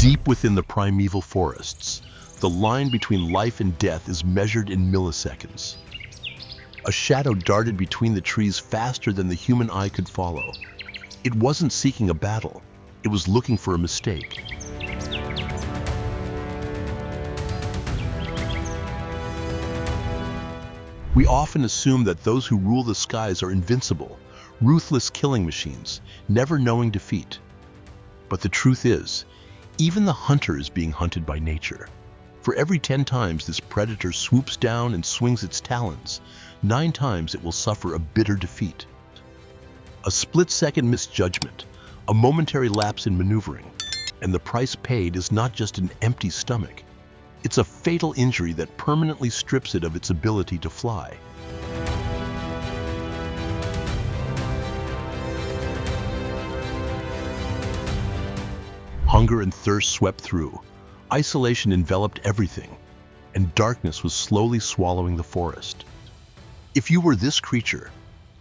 Deep within the primeval forests, the line between life and death is measured in milliseconds. A shadow darted between the trees faster than the human eye could follow. It wasn't seeking a battle, it was looking for a mistake. We often assume that those who rule the skies are invincible, ruthless killing machines, never knowing defeat. But the truth is, even the hunter is being hunted by nature. For every 10 times this predator swoops down and swings its talons, 9 times it will suffer a bitter defeat. A split-second misjudgment, a momentary lapse in maneuvering, and the price paid is not just an empty stomach. It's a fatal injury that permanently strips it of its ability to fly. Hunger and thirst swept through. Isolation enveloped everything, and darkness was slowly swallowing the forest. If you were this creature,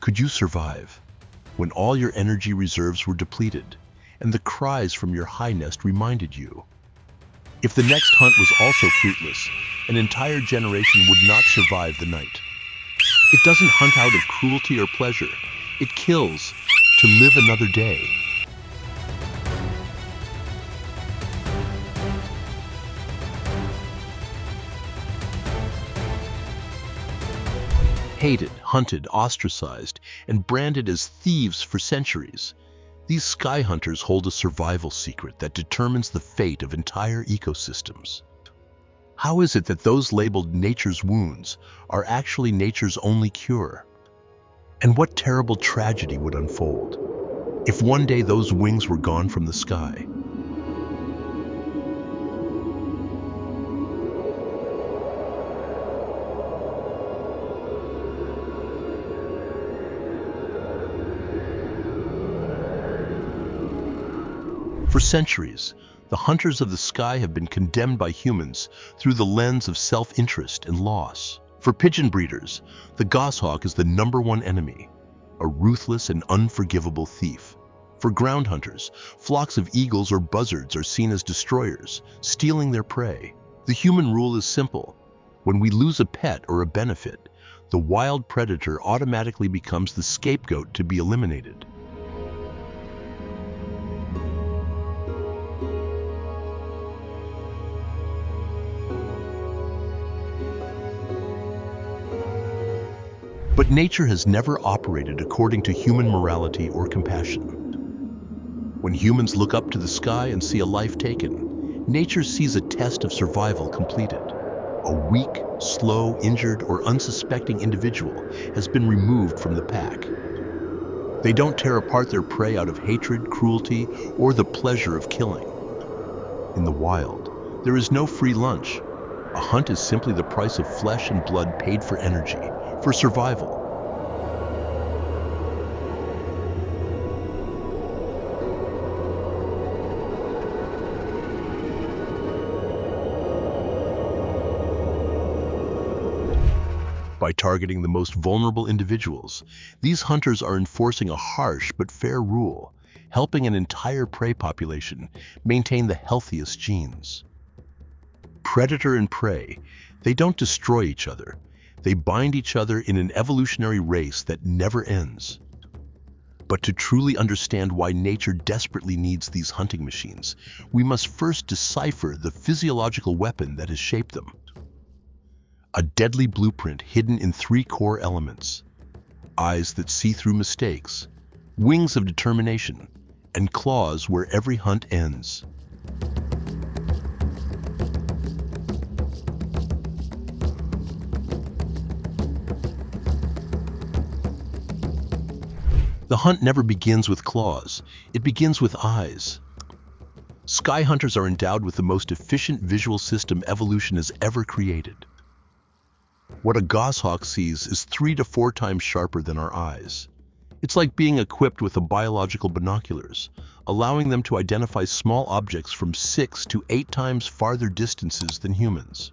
could you survive? When all your energy reserves were depleted, and the cries from your high nest reminded you. If the next hunt was also fruitless, an entire generation would not survive the night. It doesn't hunt out of cruelty or pleasure. It kills to live another day. Hated, hunted, ostracized, and branded as thieves for centuries, these sky hunters hold a survival secret that determines the fate of entire ecosystems. How is it that those labeled nature's wounds are actually nature's only cure? And what terrible tragedy would unfold if one day those wings were gone from the sky? For centuries, the hunters of the sky have been condemned by humans through the lens of self-interest and loss. For pigeon breeders, the goshawk is the #1 enemy, a ruthless and unforgivable thief. For ground hunters, flocks of eagles or buzzards are seen as destroyers, stealing their prey. The human rule is simple. When we lose a pet or a benefit, the wild predator automatically becomes the scapegoat to be eliminated. But nature has never operated according to human morality or compassion. When humans look up to the sky and see a life taken, nature sees a test of survival completed. A weak, slow, injured, or unsuspecting individual has been removed from the pack. They don't tear apart their prey out of hatred, cruelty, or the pleasure of killing. In the wild, there is no free lunch. A hunt is simply the price of flesh and blood paid for energy, for survival. By targeting the most vulnerable individuals, these hunters are enforcing a harsh but fair rule, helping an entire prey population maintain the healthiest genes. Predator and prey, they don't destroy each other. They bind each other in an evolutionary race that never ends. But to truly understand why nature desperately needs these hunting machines, we must first decipher the physiological weapon that has shaped them. A deadly blueprint hidden in 3 core elements: eyes that see through mistakes, wings of determination, and claws where every hunt ends. The hunt never begins with claws, it begins with eyes. Sky hunters are endowed with the most efficient visual system evolution has ever created. What a goshawk sees is 3 to 4 times sharper than our eyes. It's like being equipped with biological binoculars, allowing them to identify small objects from 6 to 8 times farther distances than humans.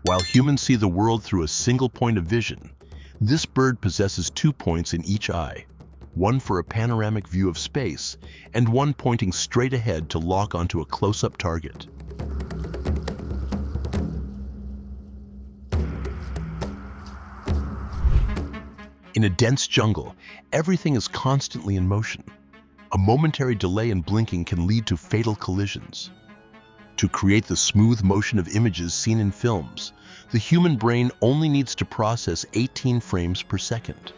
While humans see the world through a single point of vision, this bird possesses 2 points in each eye, one for a panoramic view of space, and one pointing straight ahead to lock onto a close-up target. In a dense jungle, everything is constantly in motion. A momentary delay in blinking can lead to fatal collisions. To create the smooth motion of images seen in films, the human brain only needs to process 18 frames per second.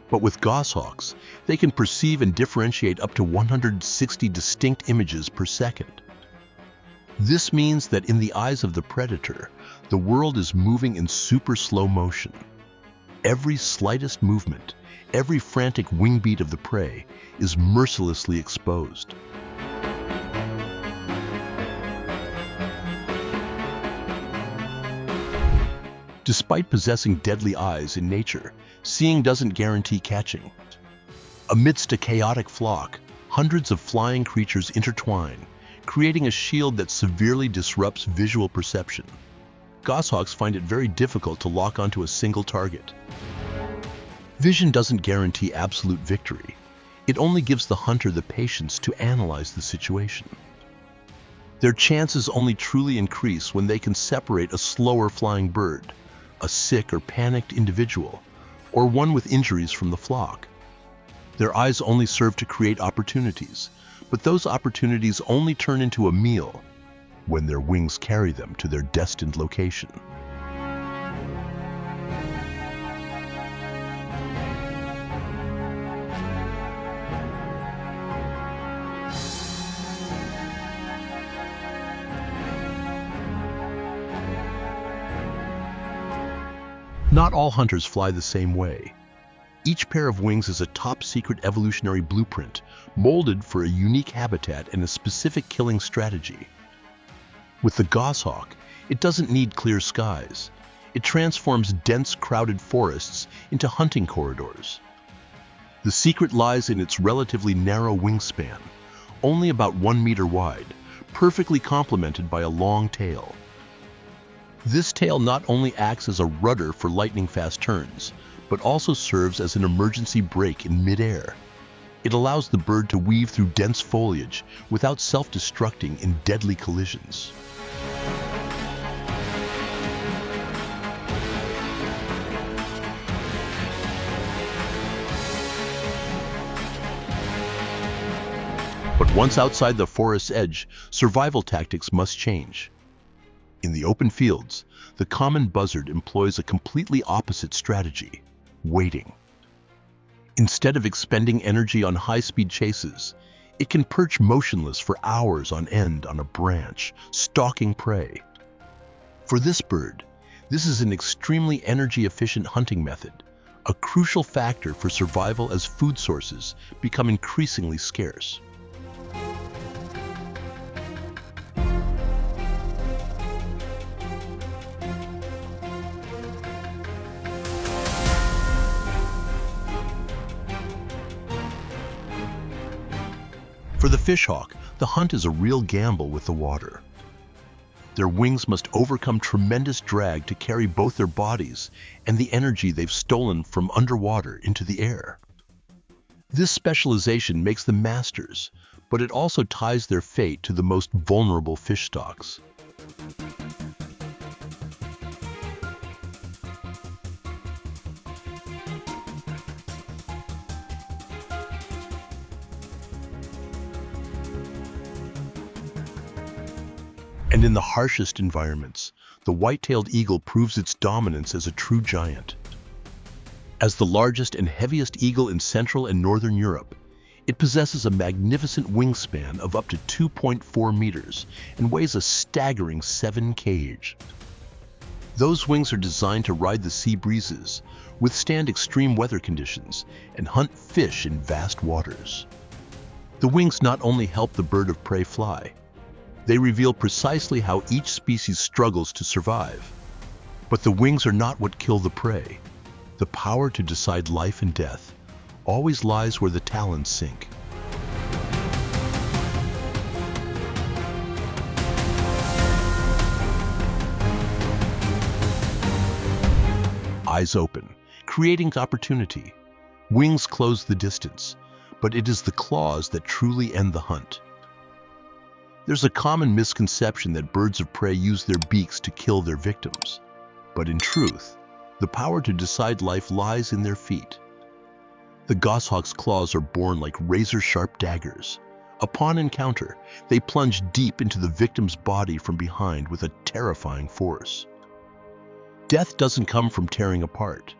But with goshawks, they can perceive and differentiate up to 160 distinct images per second. This means that in the eyes of the predator, the world is moving in super slow motion. Every slightest movement, every frantic wing beat of the prey is mercilessly exposed. Despite possessing deadly eyes in nature, seeing doesn't guarantee catching. Amidst a chaotic flock, hundreds of flying creatures intertwine, creating a shield that severely disrupts visual perception. Goshawks find it very difficult to lock onto a single target. Vision doesn't guarantee absolute victory. It only gives the hunter the patience to analyze the situation. Their chances only truly increase when they can separate a slower flying bird, a sick or panicked individual, or one with injuries from the flock. Their eyes only serve to create opportunities, but those opportunities only turn into a meal when their wings carry them to their destined location. Not all hunters fly the same way. Each pair of wings is a top-secret evolutionary blueprint, molded for a unique habitat and a specific killing strategy. With the goshawk, it doesn't need clear skies. It transforms dense, crowded forests into hunting corridors. The secret lies in its relatively narrow wingspan, only about 1 meter wide, perfectly complemented by a long tail. This tail not only acts as a rudder for lightning-fast turns, but also serves as an emergency brake in midair. It allows the bird to weave through dense foliage without self-destructing in deadly collisions. But once outside the forest's edge, survival tactics must change. In the open fields, the common buzzard employs a completely opposite strategy: waiting. Instead of expending energy on high-speed chases, it can perch motionless for hours on end on a branch, stalking prey. For this bird, this is an extremely energy-efficient hunting method, a crucial factor for survival as food sources become increasingly scarce. For the fishhawk, the hunt is a real gamble with the water. Their wings must overcome tremendous drag to carry both their bodies and the energy they've stolen from underwater into the air. This specialization makes them masters, but it also ties their fate to the most vulnerable fish stocks. And in the harshest environments, the white-tailed eagle proves its dominance as a true giant. As the largest and heaviest eagle in Central and Northern Europe, it possesses a magnificent wingspan of up to 2.4 meters and weighs a staggering 7 kg. Those wings are designed to ride the sea breezes, withstand extreme weather conditions, and hunt fish in vast waters. The wings not only help the bird of prey fly, they reveal precisely how each species struggles to survive. But the wings are not what kill the prey. The power to decide life and death always lies where the talons sink. Eyes open, creating opportunity. Wings close the distance, but it is the claws that truly end the hunt. There's a common misconception that birds of prey use their beaks to kill their victims. But in truth, the power to decide life lies in their feet. The goshawk's claws are borne like razor-sharp daggers. Upon encounter, they plunge deep into the victim's body from behind with a terrifying force. Death doesn't come from tearing apart.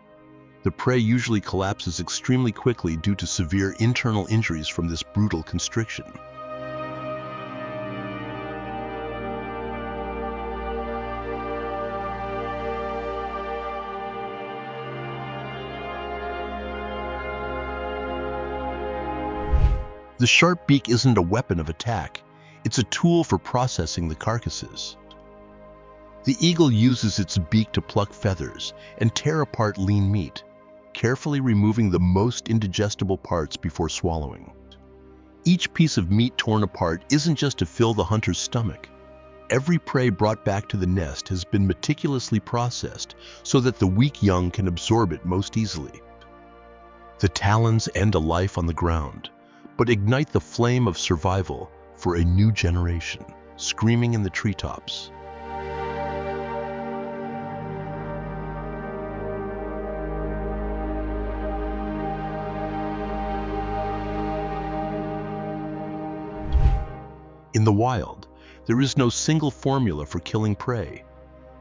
The prey usually collapses extremely quickly due to severe internal injuries from this brutal constriction. The sharp beak isn't a weapon of attack, it's a tool for processing the carcasses. The eagle uses its beak to pluck feathers and tear apart lean meat, carefully removing the most indigestible parts before swallowing. Each piece of meat torn apart isn't just to fill the hunter's stomach. Every prey brought back to the nest has been meticulously processed so that the weak young can absorb it most easily. The talons end a life on the ground, but ignite the flame of survival for a new generation, screaming in the treetops. In the wild, there is no single formula for killing prey.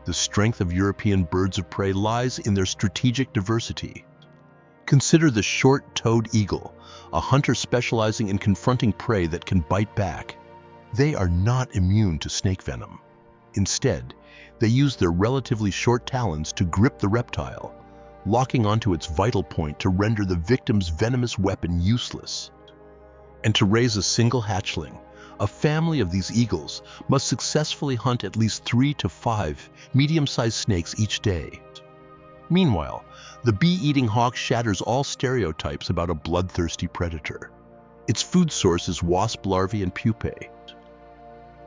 The strength of European birds of prey lies in their strategic diversity. Consider the short-toed eagle, a hunter specializing in confronting prey that can bite back. They are not immune to snake venom. Instead, they use their relatively short talons to grip the reptile, locking onto its vital point to render the victim's venomous weapon useless. And to raise a single hatchling, a family of these eagles must successfully hunt at least 3 to 5 medium-sized snakes each day. Meanwhile, the bee-eating hawk shatters all stereotypes about a bloodthirsty predator. Its food source is wasp larvae and pupae.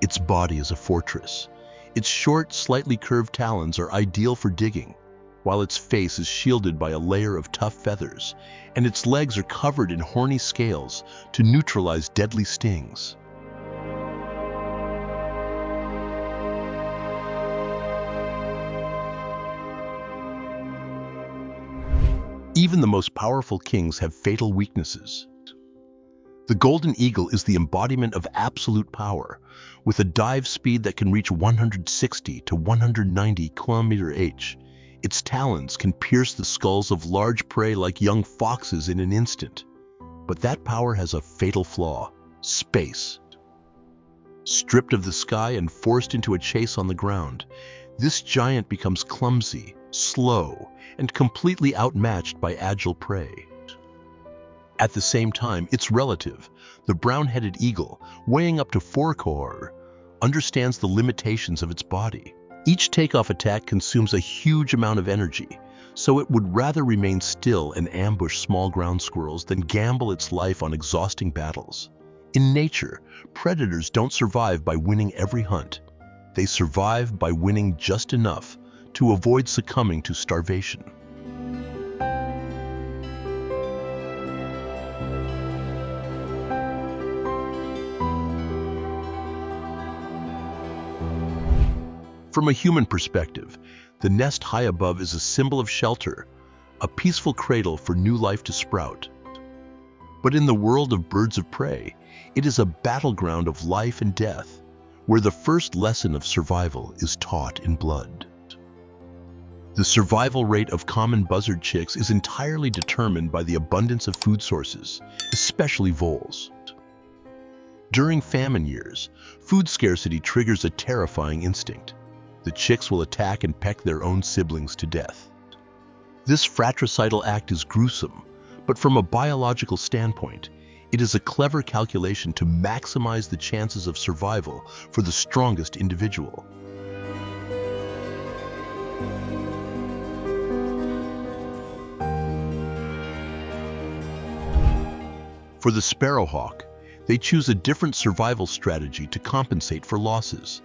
Its body is a fortress. Its short, slightly curved talons are ideal for digging, while its face is shielded by a layer of tough feathers, and its legs are covered in horny scales to neutralize deadly stings. Even the most powerful kings have fatal weaknesses. The golden eagle is the embodiment of absolute power, with a dive speed that can reach 160 to 190 km/h. Its talons can pierce the skulls of large prey like young foxes in an instant. But that power has a fatal flaw: space. Stripped of the sky and forced into a chase on the ground, this giant becomes clumsy, slow, and completely outmatched by agile prey. At the same time, its relative, the brown-headed eagle, weighing up to 4 kg, understands the limitations of its body. Each takeoff attack consumes a huge amount of energy, so it would rather remain still and ambush small ground squirrels than gamble its life on exhausting battles. In nature, predators don't survive by winning every hunt. They survive by winning just enough to avoid succumbing to starvation. From a human perspective, the nest high above is a symbol of shelter, a peaceful cradle for new life to sprout. But in the world of birds of prey, it is a battleground of life and death, where the first lesson of survival is taught in blood. The survival rate of common buzzard chicks is entirely determined by the abundance of food sources, especially voles. During famine years, food scarcity triggers a terrifying instinct. The chicks will attack and peck their own siblings to death. This fratricidal act is gruesome, but from a biological standpoint, it is a clever calculation to maximize the chances of survival for the strongest individual. For the sparrowhawk, they choose a different survival strategy to compensate for losses,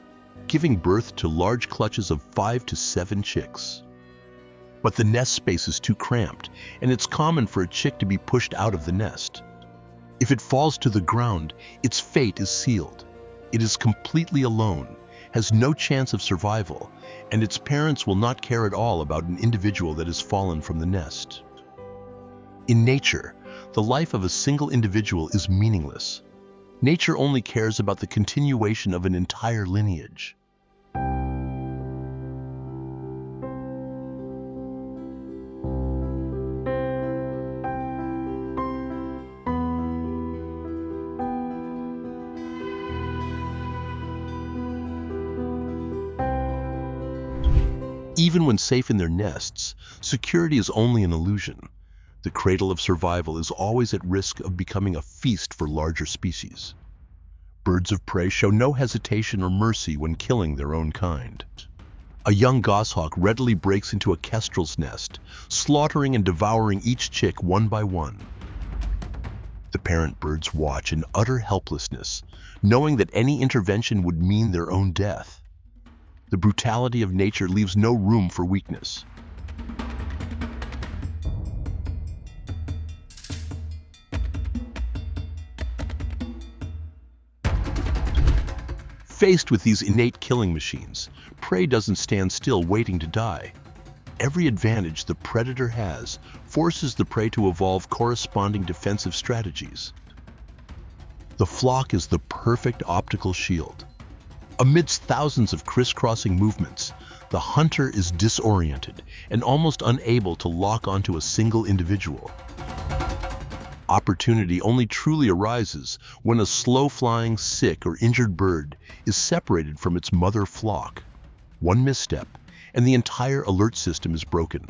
giving birth to large clutches of 5 to 7 chicks. But the nest space is too cramped, and it's common for a chick to be pushed out of the nest. If it falls to the ground, its fate is sealed. It is completely alone, has no chance of survival, and its parents will not care at all about an individual that has fallen from the nest. In nature, the life of a single individual is meaningless. Nature only cares about the continuation of an entire lineage. Even when safe in their nests, security is only an illusion. The cradle of survival is always at risk of becoming a feast for larger species. Birds of prey show no hesitation or mercy when killing their own kind. A young goshawk readily breaks into a kestrel's nest, slaughtering and devouring each chick one by one. The parent birds watch in utter helplessness, knowing that any intervention would mean their own death. The brutality of nature leaves no room for weakness. Faced with these innate killing machines, prey doesn't stand still waiting to die. Every advantage the predator has forces the prey to evolve corresponding defensive strategies. The flock is the perfect optical shield. Amidst thousands of crisscrossing movements, the hunter is disoriented and almost unable to lock onto a single individual. Opportunity only truly arises when a slow-flying, sick, or injured bird is separated from its mother flock. One misstep, and the entire alert system is broken.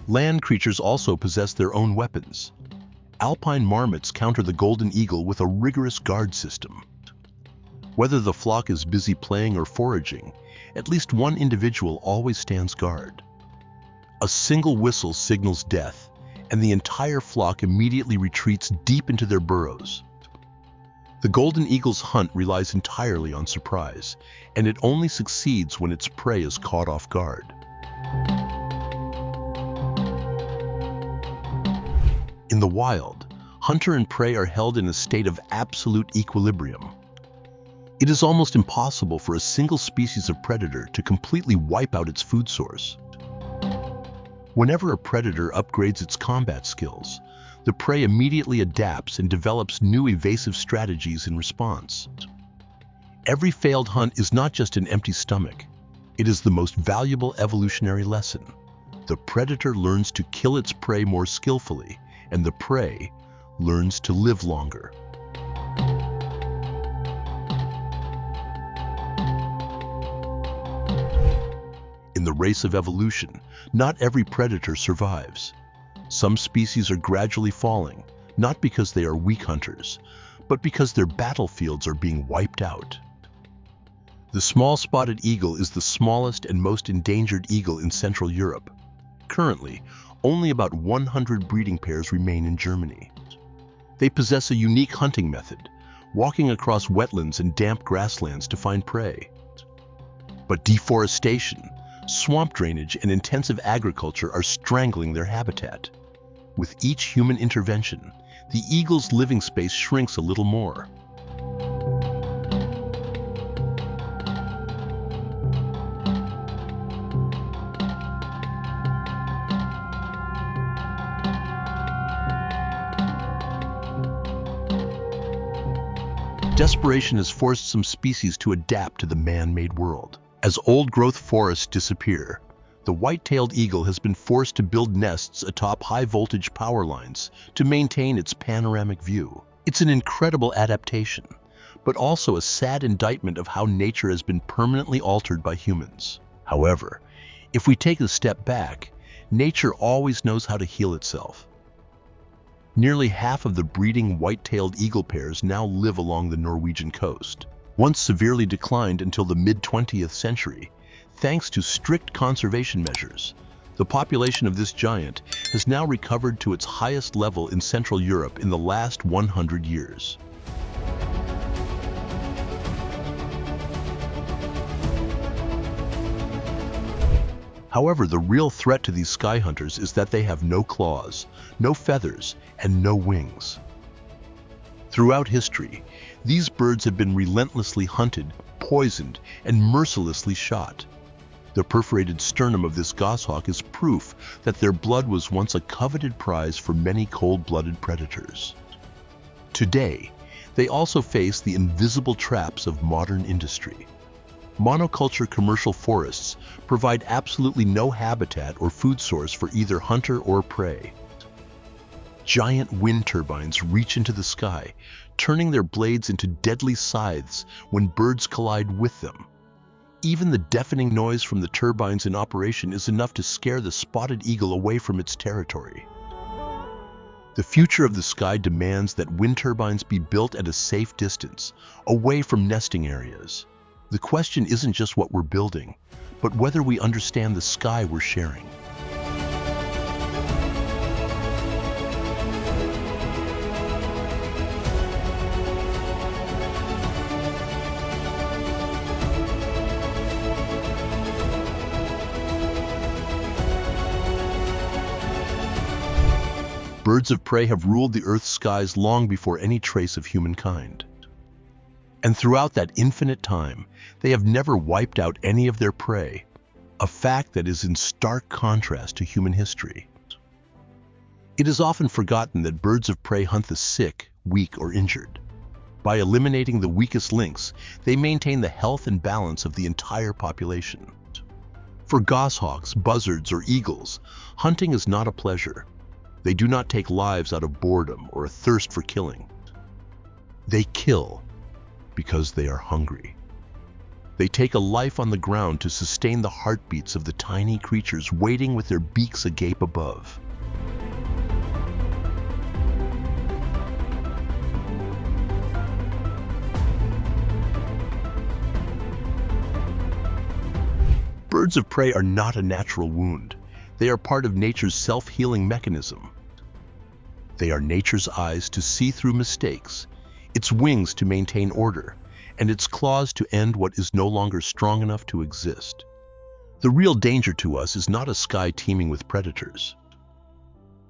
Land creatures also possess their own weapons. Alpine marmots counter the golden eagle with a rigorous guard system. Whether the flock is busy playing or foraging, at least one individual always stands guard. A single whistle signals death, and the entire flock immediately retreats deep into their burrows. The golden eagle's hunt relies entirely on surprise, and it only succeeds when its prey is caught off guard. In the wild, hunter and prey are held in a state of absolute equilibrium. It is almost impossible for a single species of predator to completely wipe out its food source. Whenever a predator upgrades its combat skills, the prey immediately adapts and develops new evasive strategies in response. Every failed hunt is not just an empty stomach. It is the most valuable evolutionary lesson. The predator learns to kill its prey more skillfully, and the prey learns to live longer. In the race of evolution, not every predator survives. Some species are gradually falling, not because they are weak hunters, but because their battlefields are being wiped out. The small spotted eagle is the smallest and most endangered eagle in Central Europe. Currently, only about 100 breeding pairs remain in Germany. They possess a unique hunting method, walking across wetlands and damp grasslands to find prey. But deforestation, swamp drainage, and intensive agriculture are strangling their habitat. With each human intervention, the eagle's living space shrinks a little more. Desperation has forced some species to adapt to the man-made world. As old-growth forests disappear, the white-tailed eagle has been forced to build nests atop high-voltage power lines to maintain its panoramic view. It's an incredible adaptation, but also a sad indictment of how nature has been permanently altered by humans. However, if we take a step back, nature always knows how to heal itself. Nearly half of the breeding white-tailed eagle pairs now live along the Norwegian coast. Once severely declined until the mid-20th century, thanks to strict conservation measures, The population of this giant has now recovered to its highest level in Central Europe in the last 100 years. However, the real threat to these sky hunters is that they have no claws, no feathers, and no wings. Throughout history, these birds have been relentlessly hunted, poisoned, and mercilessly shot. The perforated sternum of this goshawk is proof that their blood was once a coveted prize for many cold-blooded predators. Today, they also face the invisible traps of modern industry. Monoculture commercial forests provide absolutely no habitat or food source for either hunter or prey. Giant wind turbines reach into the sky, turning their blades into deadly scythes when birds collide with them. Even the deafening noise from the turbines in operation is enough to scare the spotted eagle away from its territory. The future of the sky demands that wind turbines be built at a safe distance, away from nesting areas. The question isn't just what we're building, but whether we understand the sky we're sharing. Birds of prey have ruled the Earth's skies long before any trace of humankind. And throughout that infinite time, they have never wiped out any of their prey, a fact that is in stark contrast to human history. It is often forgotten that birds of prey hunt the sick, weak, or injured. By eliminating the weakest links, they maintain the health and balance of the entire population. For goshawks, buzzards, or eagles, hunting is not a pleasure. They do not take lives out of boredom or a thirst for killing. They kill because they are hungry. They take a life on the ground to sustain the heartbeats of the tiny creatures waiting with their beaks agape above. Birds of prey are not a natural wound. They are part of nature's self-healing mechanism. They are nature's eyes to see through mistakes, its wings to maintain order, and its claws to end what is no longer strong enough to exist. The real danger to us is not a sky teeming with predators.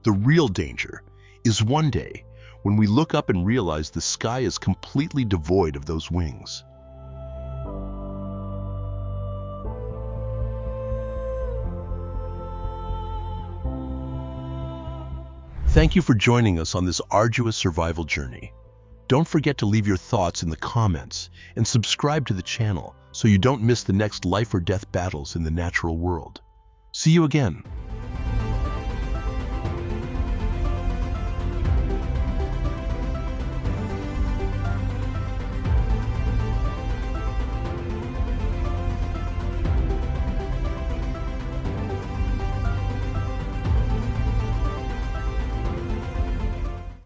The real danger is one day when we look up and realize the sky is completely devoid of those wings. Thank you for joining us on this arduous survival journey. Don't forget to leave your thoughts in the comments and subscribe to the channel so you don't miss the next life or death battles in the natural world. See you again.